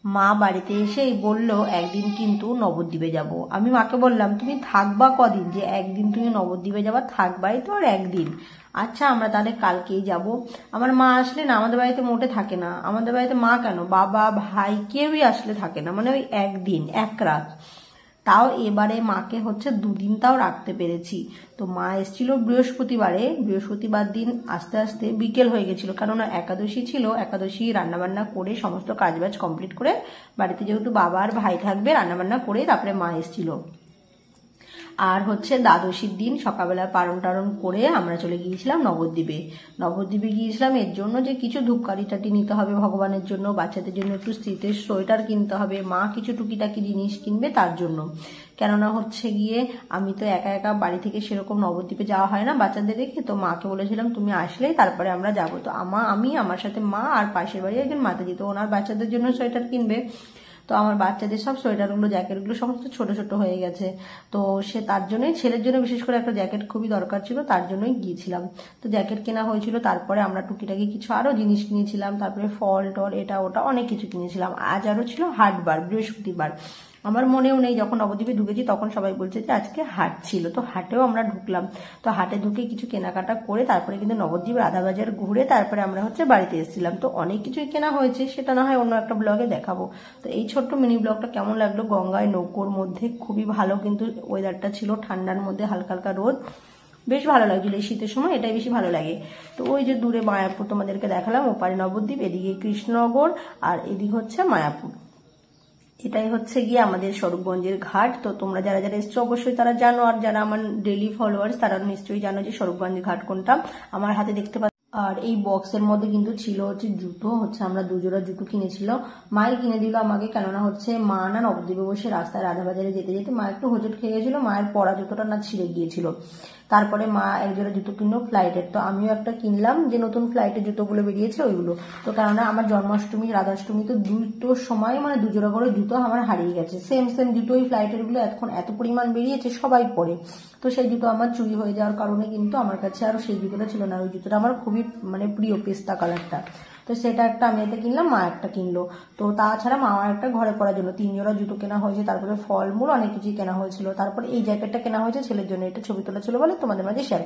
মা বাড়িতে এসেই বলল একদিন কিন্তু নবদ্বীপে যাব। আমি মাকে বললাম তুমি থাকবা কদিন, যে একদিন তুমি নবদ্বীপে যাবা, থাকবাই তো আর একদিন। আচ্ছা আমরা তাহলে কালকেই যাব। আমার মা আসলে না আমাদের বাড়িতে মোটে থাকে না, আমাদের বাড়িতে মা কেন বাবা ভাই কেউই আসলে থাকে না, মানে ওই একদিন এক রাত। তাও এবারে মাকে হচ্ছে দুদিন তাও রাখতে পেরেছি। তো মা এসেছিল বৃহস্পতিবারে, বৃহস্পতিবার দিন আস্তে আস্তে বিকেল হয়ে গেছিল, কেননা একাদশী ছিল। একাদশী রান্নাবান্না করে সমস্ত কাজবাজ কমপ্লিট করে বাড়িতে যেহেতু বাবা আর ভাই থাকবে, রান্নাবান্না করে তারপরে মা এসেছিল। আর হচ্ছে দ্বাদশীর দিন সকালবেলা পারণ টারণ করে আমরা চলে গিয়েছিলাম নবদ্বীপে। নবদ্বীপে গিয়েছিলাম এর জন্য যে কিছু ধূপকাঠি টাটি নিতে হবে ভগবানের জন্য, বাচ্চাদের জন্য একটু শীতের সোয়েটার কিনতে হবে, মা কিছু টুকিটাকি জিনিস কিনবে তার জন্য। কেননা হচ্ছে গিয়ে আমি তো একা একা বাড়ি থেকে সেরকম নবদ্বীপে যাওয়া হয় না বাচ্চাদের রেখে, তো মাকে বলেছিলাম তুমি আসলেই তারপরে আমরা যাবো। তো আমি আমার সাথে মা আর পাশের বাড়ি একজন মাতাজি, তো ওনার বাচ্চাদের জন্য সোয়েটার কিনবে। তো আমার বাচ্চাদের সব সোয়েটারগুলো জ্যাকেটগুলো সমস্ত ছোট ছোট হয়ে গেছে, তো সে তার জন্যই ছেলের জন্য বিশেষ করে একটা জ্যাকেট খুবই দরকার ছিল, তার জন্যই গিয়েছিলাম। তো জ্যাকেট কেনা হয়েছিল, তারপরে আমরা টুকিটাকি কিছু আরো জিনিস কিনেছিলাম, তারপরে ফল টল এটা ওটা অনেক কিছু কিনেছিলাম। আজ আরো ছিল হাটবার, বৃহস্পতিবার। আমার মনেও নেই, যখন নবদ্বীপে ঢুকেছি তখন সবাই বলছে যে আজকে হাট ছিল, তো হাটেও আমরা ঢুকলাম। তো হাটে ঢুকে কিছু কেনাকাটা করে তারপরে কিন্তু নবদ্বীপ রাধাবাজার ঘুরে তারপরে আমরা হচ্ছে বাড়িতে এসেছিলাম। তো অনেক কিছুই কেনা হয়েছে, সেটা না হয় অন্য একটা ব্লগে দেখাবো। তো এই ছোট্ট মিনি ব্লগটা কেমন লাগলো, গঙ্গায় নৌকোর মধ্যে খুবই ভালো, কিন্তু ওয়েদারটা ছিল ঠান্ডার মধ্যে, হালকা হালকা রোদ, বেশ ভালো লাগছিল। এই শীতের সময় এটাই বেশি ভালো লাগে। তো ওই যে দূরে মায়াপুর তোমাদেরকে দেখালাম, ওপারে নবদ্বীপ, এদিকে কৃষ্ণনগর, আর এদিক হচ্ছে মায়াপুর। এটাই হচ্ছে গিয়ে আমাদের স্বরূপগঞ্জের ঘাট। তো তোমরা যারা যারা এসছো অবশ্যই তারা জানো, আর যারা আমার ডেইলি ফলোয়ার্স তারা নিশ্চয়ই জানো যে স্বরূপগঞ্জের ঘাট কোনটা। আমার হাতে দেখতে পাচ্ছ, আর এই বক্সের মধ্যে কিন্তু ছিল হচ্ছে জুতো, হচ্ছে আমরা দুজোড়া জুতো কিনেছিল, মাই কিনে দিল আমাকে। কেননা হচ্ছে মা না নবদ্বীপে বসে রাস্তায় রাধাবাজারে যেতে যেতে মা একটু হোঁচট খেয়ে গেছিল, মায়ের পরা জুতোটা না ছিঁড়ে গিয়েছিল, তারপরে মা একজোড়া জুতো কিনলো ফ্লাইটের। তো আমিও একটা কিনলাম, যে নতুন ফ্লাইটের জুতোগুলো বেরিয়েছে ওইগুলো। তো কেননা আমার জন্মাষ্টমী রাধাষ্টমী তো দুটোর সময় মানে দুজোড়া করে জুতো আমার হারিয়ে গেছে, সেম সেম জুতো, ওই ফ্লাইটের গুলো এখন এত পরিমাণ বেরিয়েছে সবাই পরে, তো সেই জুতো আমার চুরি হয়ে যাওয়ার কারণে কিন্তু আমার কাছে আর সেই জুতোটা ছিল না। ওই জুতোটা আমার খুবই মানে প্রিয়, পেস্তা কালারটা। তো সেটা একটা আমি একটা কিনলাম, মা একটা কিনলো। তো তাছাড়া মা আমার একটা ঘরে পড়ার জন্য 3 জোড়া জুতো কেনা হয়েছে, তারপরে ফলমূল অনেক কিছুই কেনা হয়েছিল। তারপর এই জ্যাকেটটা কেনা হয়েছে ছেলের জন্য, এটা ছবি তোলা ছিল বলে তোমাদের মাঝে শেয়ার